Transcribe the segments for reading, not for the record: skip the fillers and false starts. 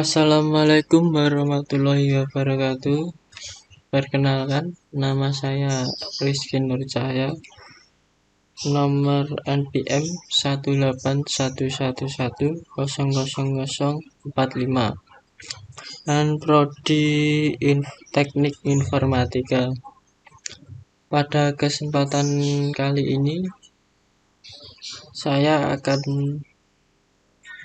Assalamualaikum warahmatullahi wabarakatuh. Perkenalkan, nama saya Rizky Nurcahya, nomor NPM 18111000045, dan prodi Teknik Informatika. Pada kesempatan kali ini, saya akan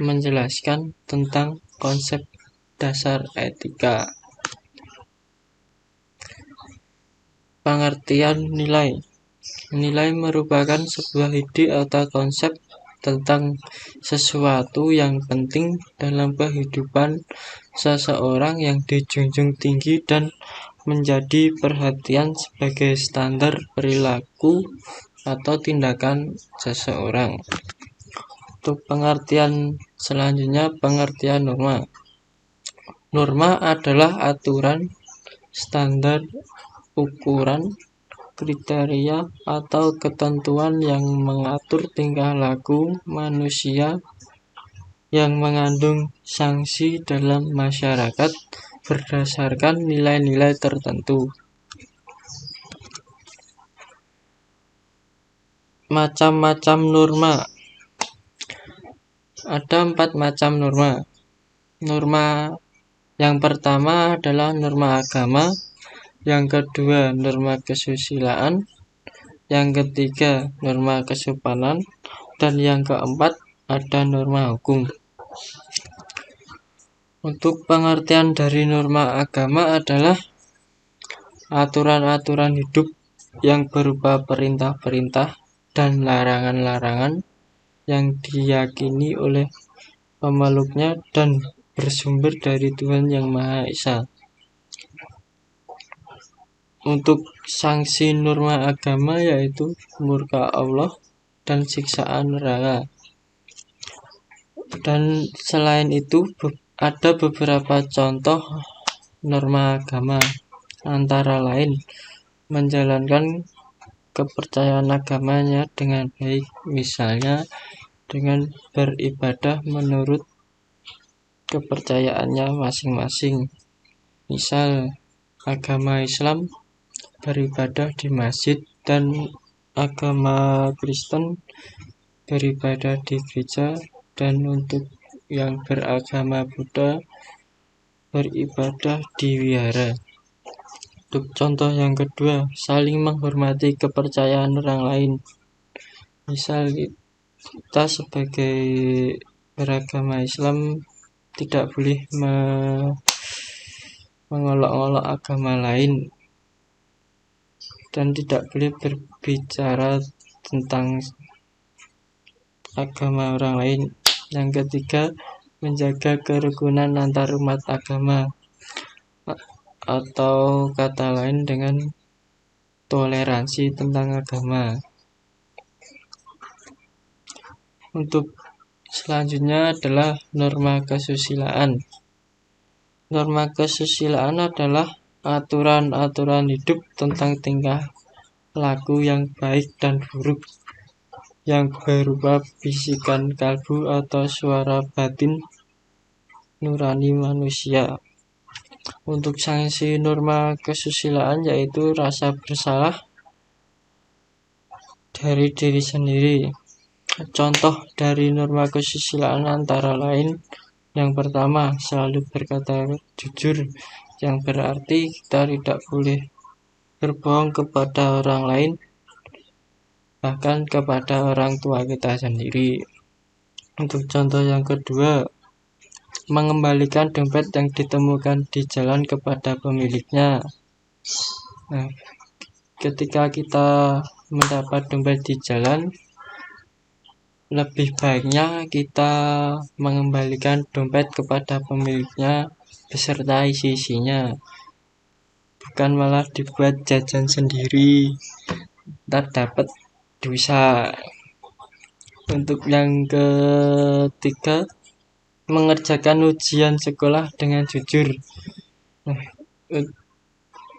menjelaskan tentang konsep dasar etika. Pengertian nilai. Nilai merupakan sebuah ide atau konsep tentang sesuatu yang penting dalam kehidupan seseorang yang dijunjung tinggi dan menjadi perhatian sebagai standar perilaku atau tindakan seseorang. Untuk pengertian selanjutnya, pengertian norma. Norma adalah aturan, standar, ukuran, kriteria, atau ketentuan yang mengatur tingkah laku manusia yang mengandung sanksi dalam masyarakat berdasarkan nilai-nilai tertentu. Macam-macam norma. Ada 4 macam norma. Norma yang pertama adalah norma agama, yang kedua norma kesusilaan, yang ketiga norma kesopanan, dan yang keempat ada norma hukum. Untuk pengertian dari norma agama adalah aturan-aturan hidup yang berupa perintah-perintah dan larangan-larangan yang diyakini oleh pemeluknya dan bersumber dari Tuhan Yang Maha Esa. Untuk sanksi norma agama yaitu murka Allah dan siksaan neraka. Dan selain itu ada beberapa contoh norma agama, antara lain menjalankan kepercayaan agamanya dengan baik, misalnya dengan beribadah menurut kepercayaannya masing-masing. Misal agama Islam beribadah di masjid dan agama Kristen beribadah di gereja, dan untuk yang beragama Buddha beribadah di wihara. Untuk contoh yang kedua, saling menghormati kepercayaan orang lain. Misal kita sebagai beragama Islam tidak boleh mengolok-olok agama lain dan tidak boleh berbicara tentang agama orang lain. Yang ketiga, menjaga kerukunan antar umat agama, atau kata lain dengan toleransi tentang agama. Untuk selanjutnya adalah norma kesusilaan. Norma kesusilaan adalah aturan-aturan hidup tentang tingkah laku yang baik dan buruk yang berupa bisikan kalbu atau suara batin nurani manusia. Untuk sanksi norma kesusilaan yaitu rasa bersalah dari diri sendiri. Contoh dari norma kesusilaan antara lain, yang pertama, selalu berkata jujur, yang berarti kita tidak boleh berbohong kepada orang lain, bahkan kepada orang tua kita sendiri. Untuk contoh yang kedua, mengembalikan dompet yang ditemukan di jalan kepada pemiliknya. Ketika kita mendapat dompet di jalan, lebih baiknya kita mengembalikan dompet kepada pemiliknya beserta isi-isinya, bukan malah dibuat jajan sendiri, ntar dapat dosa. Untuk yang ketiga, mengerjakan ujian sekolah dengan jujur.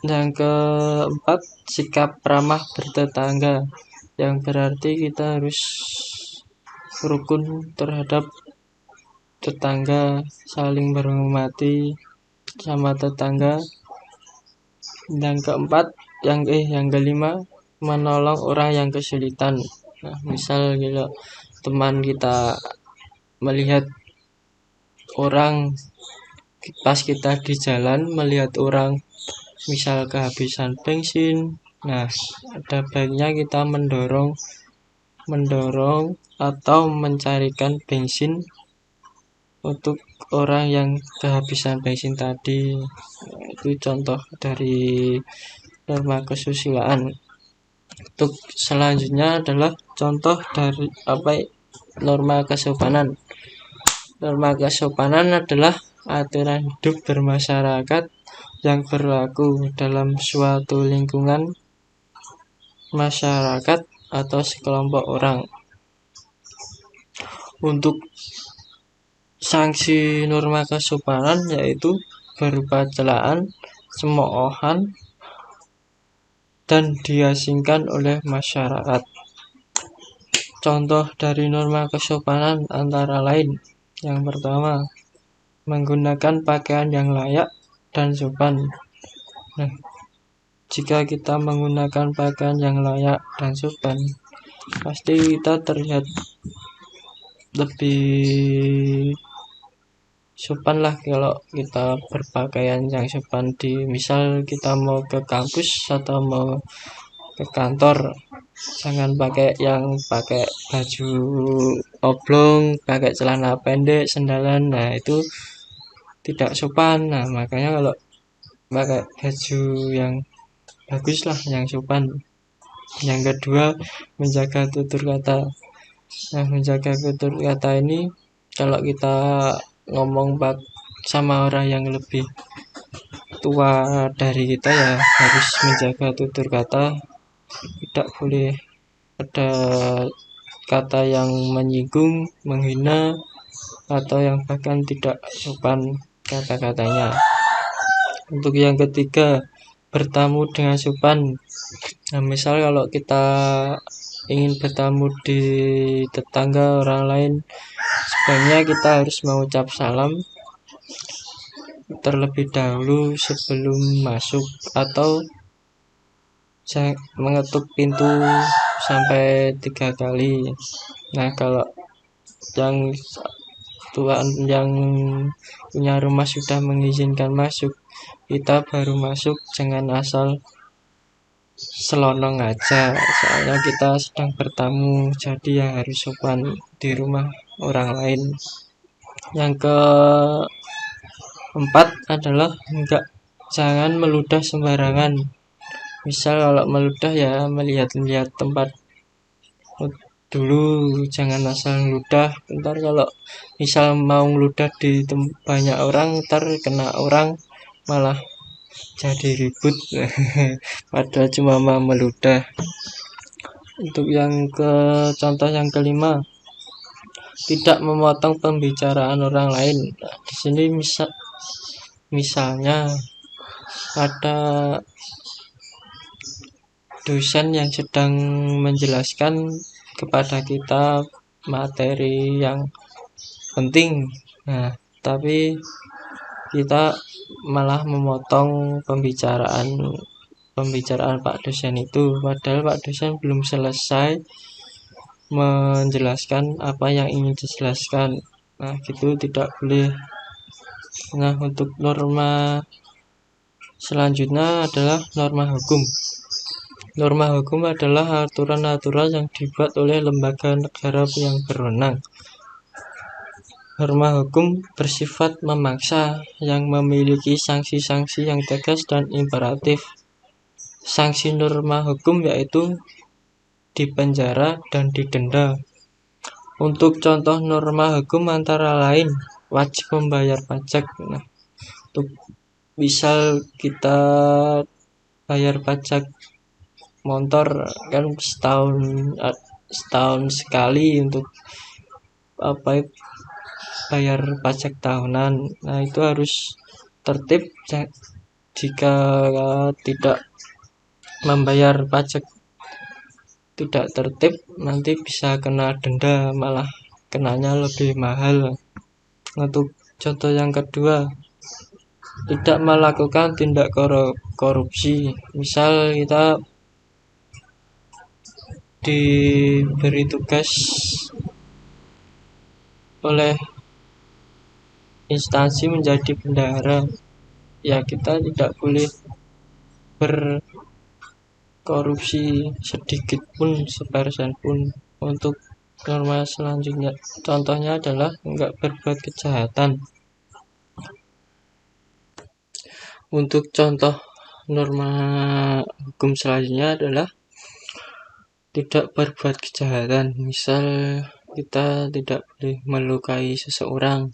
Yang keempat, sikap ramah bertetangga, yang berarti kita harus rukun terhadap tetangga, saling menghormati sama tetangga. Yang keempat, yang kelima, menolong orang yang kesulitan. Nah, misal kalau teman kita melihat orang, pas kita di jalan melihat orang misal kehabisan bensin, nah ada baiknya kita mendorong atau mencarikan bensin untuk orang yang kehabisan bensin tadi. Itu contoh dari norma kesusilaan. Untuk selanjutnya adalah contoh dari norma kesopanan. Norma kesopanan adalah aturan hidup bermasyarakat yang berlaku dalam suatu lingkungan masyarakat atau sekelompok orang. Untuk sanksi norma kesopanan yaitu berupa celaan, cemoohan, dan diasingkan oleh masyarakat. Contoh dari norma kesopanan antara lain, yang pertama, menggunakan pakaian yang layak dan sopan. Nah, jika kita menggunakan pakaian yang layak dan sopan, pasti kita terlihat lebih sopan lah kalau kita berpakaian yang sopan. Misal kita mau ke kampus atau mau ke kantor, jangan pakai baju oblong, pakai celana pendek, sandalan. Nah, itu tidak sopan. Nah, makanya kalau pakai baju yang bagus lah, yang sopan. Yang kedua, menjaga tutur kata. Nah, menjaga tutur kata ini kalau kita ngomong sama orang yang lebih tua dari kita ya harus menjaga tutur kata. Tidak boleh ada kata yang menyinggung, menghina, atau yang bahkan tidak sopan kata-katanya. Untuk yang ketiga, bertamu dengan sopan. Nah, misal kalau kita ingin bertamu di tetangga orang lain, sebaiknya kita harus mengucap salam terlebih dahulu sebelum masuk, atau mengetuk pintu sampai 3 kali. Nah, kalau yang punya rumah sudah mengizinkan masuk, kita baru masuk, jangan asal selonong aja, soalnya kita sedang bertamu, jadi ya harus sopan di rumah orang lain. Yang keempat adalah jangan meludah sembarangan. Misal kalau meludah ya melihat-lihat tempat dulu, jangan asal ngeludah. Ntar kalau misal mau ngeludah di banyak orang, ntar kena orang malah jadi ribut padahal cuma mau meludah. Untuk contoh yang kelima, tidak memotong pembicaraan orang lain. Nah, di sini misalnya ada dosen yang sedang menjelaskan kepada kita materi yang penting. Nah, tapi kita malah memotong pembicaraan Pak dosen itu, padahal Pak dosen belum selesai menjelaskan apa yang ingin dijelaskan. Nah, gitu tidak boleh. Nah, untuk norma selanjutnya adalah norma hukum. Norma hukum adalah aturan-aturan yang dibuat oleh lembaga negara yang berwenang. Norma hukum bersifat memaksa, yang memiliki sanksi-sanksi yang tegas dan imperatif. Sanksi norma hukum yaitu dipenjara dan didenda. Untuk contoh norma hukum antara lain, wajib membayar pajak. Nah, untuk misal kita bayar pajak motor kan setahun sekali untuk bayar pajak tahunan. Nah, itu harus tertib. Jika tidak membayar pajak, tidak tertib, nanti bisa kena denda, malah kenanya lebih mahal. Untuk contoh yang kedua, tidak melakukan tindak korupsi. Misal kita diberi tugas oleh instansi menjadi bendahara, ya kita tidak boleh berkorupsi sedikit pun, sepersen pun. Untuk norma selanjutnya, contohnya adalah enggak berbuat kejahatan. Untuk contoh norma hukum selanjutnya adalah tidak berbuat kejahatan. Misal kita tidak boleh melukai seseorang,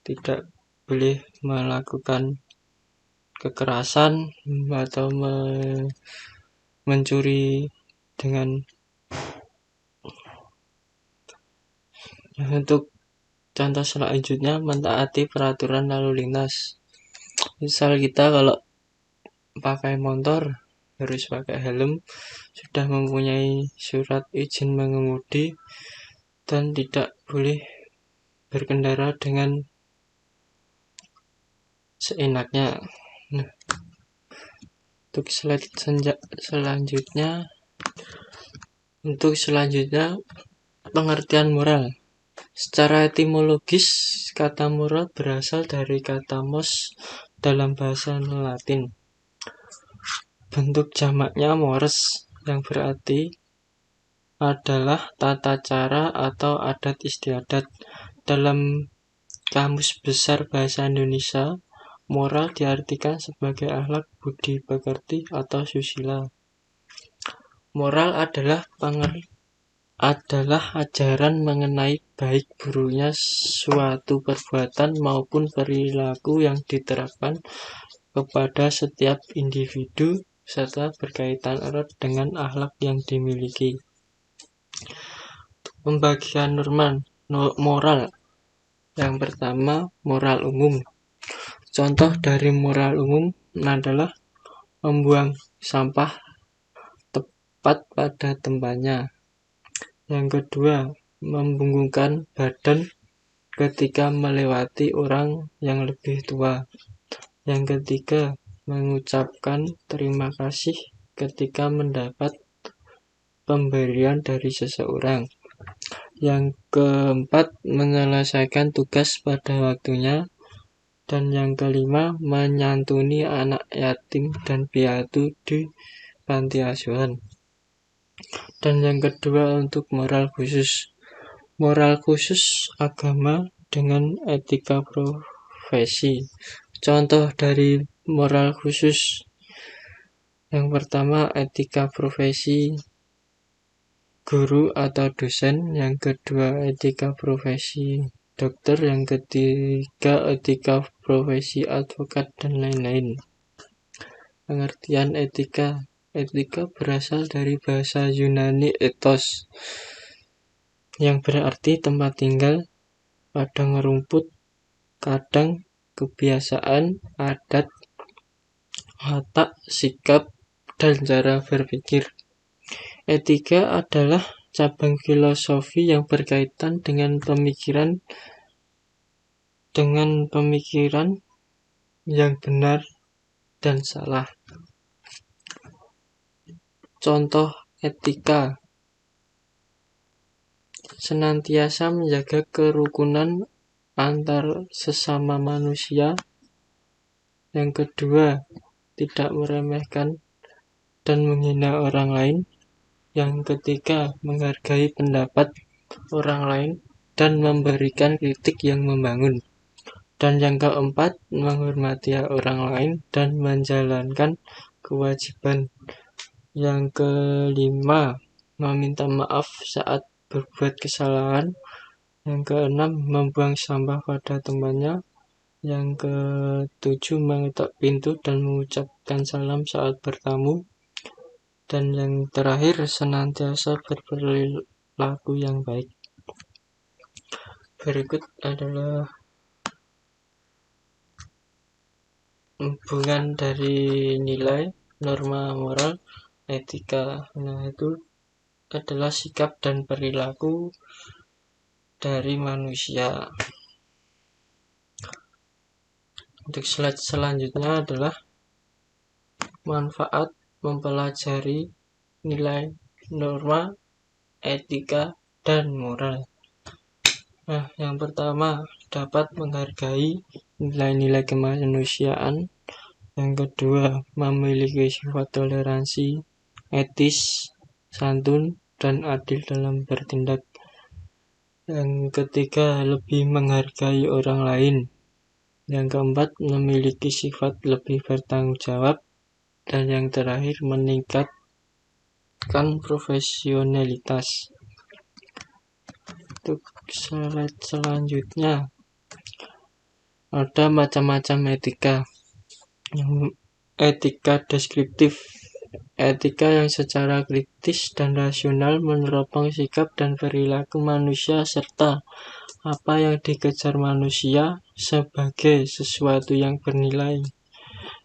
tidak boleh melakukan kekerasan atau mencuri dengan. Untuk contoh selanjutnya, mentaati peraturan lalu lintas. Misal kita kalau pakai motor harus pakai helm, sudah mempunyai surat izin mengemudi, dan tidak boleh berkendara dengan seenaknya. Nah, untuk selanjutnya pengertian moral. Secara etimologis, kata moral berasal dari kata mos dalam bahasa Latin. Bentuk jamaknya mores, yang berarti adalah tata cara atau adat istiadat. Dalam Kamus Besar Bahasa Indonesia, moral diartikan sebagai akhlak, budi pekerti, atau susila. Moral adalah ajaran mengenai baik buruknya suatu perbuatan maupun perilaku yang diterapkan kepada setiap individu serta berkaitan erat dengan akhlak yang dimiliki. Pembagian norma moral. Yang pertama, moral umum. Contoh dari moral umum adalah membuang sampah tepat pada tempatnya. Yang kedua, membungkukkan badan ketika melewati orang yang lebih tua. Yang ketiga, mengucapkan terima kasih ketika mendapat pemberian dari seseorang. Yang keempat, menyelesaikan tugas pada waktunya. Dan yang kelima, menyantuni anak yatim dan piatu di panti asuhan. Dan yang kedua, untuk moral khusus. Moral khusus agama dengan etika profesi. Contoh dari moral khusus. Yang pertama, etika profesi guru atau dosen. Yang kedua, etika profesi dokter. Yang ketiga, etika profesi advokat, dan lain-lain. Pengertian etika. Etika berasal dari bahasa Yunani ethos, yang berarti tempat tinggal, padang rumput, kadang, kebiasaan, adat, watak, sikap, dan cara berpikir. Etika adalah cabang filosofi yang berkaitan dengan pemikiran yang benar dan salah. Contoh etika: senantiasa menjaga kerukunan antar sesama manusia. Yang kedua, tidak meremehkan dan menghina orang lain. Yang ketiga, menghargai pendapat orang lain dan memberikan kritik yang membangun. Dan yang keempat, menghormati orang lain dan menjalankan kewajiban. Yang kelima, meminta maaf saat berbuat kesalahan. Yang keenam, membuang sampah pada tempatnya. Yang ketujuh, mengetok pintu dan mengucapkan salam saat bertamu. Dan yang terakhir, senantiasa berperilaku yang baik. Berikut adalah hubungan dari nilai, norma moral, etika. Nah, itu adalah sikap dan perilaku dari manusia. Untuk slide selanjutnya adalah manfaat mempelajari nilai, norma, etika, dan moral. Nah, yang pertama dapat menghargai nilai-nilai kemanusiaan. Yang kedua, memiliki sifat toleransi, etis, santun, dan adil dalam bertindak. Yang ketiga, lebih menghargai orang lain. Yang keempat, memiliki sifat lebih bertanggung jawab. Dan yang terakhir, meningkatkan profesionalitas. Untuk slide selanjutnya, ada macam-macam etika. Etika deskriptif, etika yang secara kritis dan rasional meneropong sikap dan perilaku manusia serta apa yang dikejar manusia sebagai sesuatu yang bernilai.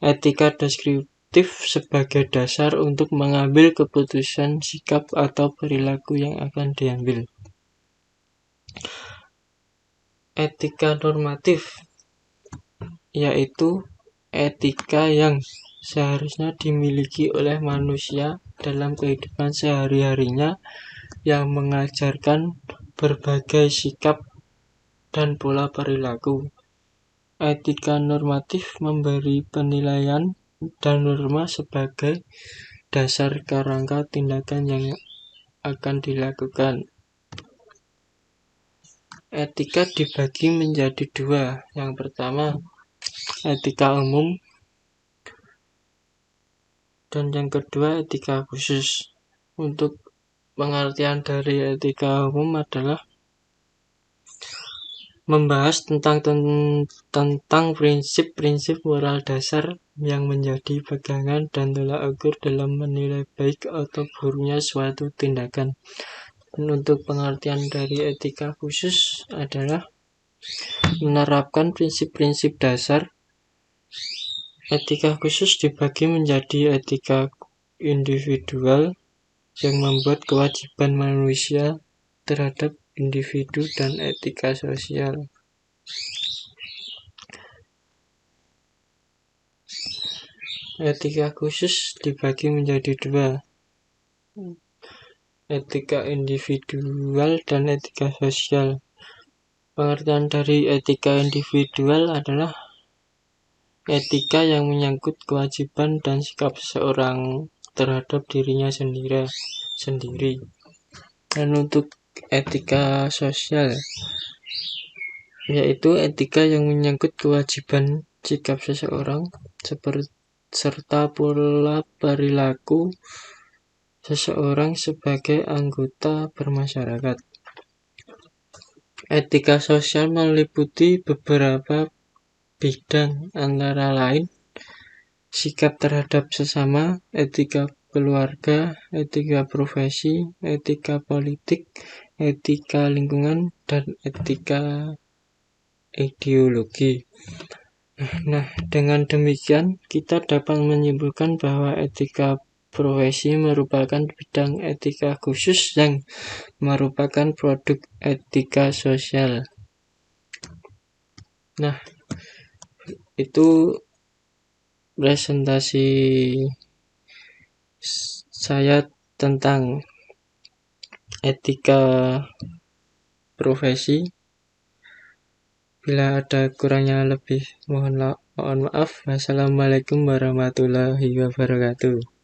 Etika deskriptif sebagai dasar untuk mengambil keputusan sikap atau perilaku yang akan diambil. Etika normatif, yaitu etika yang seharusnya dimiliki oleh manusia dalam kehidupan sehari-harinya, yang mengajarkan berbagai sikap dan pola perilaku. Etika normatif memberi penilaian dan norma sebagai dasar kerangka tindakan yang akan dilakukan. Etika dibagi menjadi dua. Yang pertama, etika umum, dan yang kedua, etika khusus. Untuk pengertian dari etika umum adalah membahas tentang prinsip-prinsip moral dasar yang menjadi pegangan dan tolak ukur dalam menilai baik atau buruknya suatu tindakan. Dan untuk pengertian dari etika khusus adalah menerapkan prinsip-prinsip dasar. Etika khusus dibagi menjadi etika individual yang membuat kewajiban manusia terhadap individu dan etika sosial. Etika khusus dibagi menjadi dua, etika individual dan etika sosial. Pengertian dari etika individual adalah etika yang menyangkut kewajiban dan sikap seseorang terhadap dirinya sendiri. Dan untuk etika sosial, yaitu etika yang menyangkut kewajiban sikap seseorang serta pola perilaku seseorang sebagai anggota bermasyarakat. Etika sosial meliputi beberapa bidang, antara lain sikap terhadap sesama, etika keluarga, etika profesi, etika politik, etika lingkungan, dan etika ideologi. Nah, dengan demikian kita dapat menyimpulkan bahwa etika profesi merupakan bidang etika khusus yang merupakan produk etika sosial. Nah, itu presentasi saya tentang etika profesi. Bila ada kurangnya lebih mohon maaf. Wassalamualaikum warahmatullahi wabarakatuh.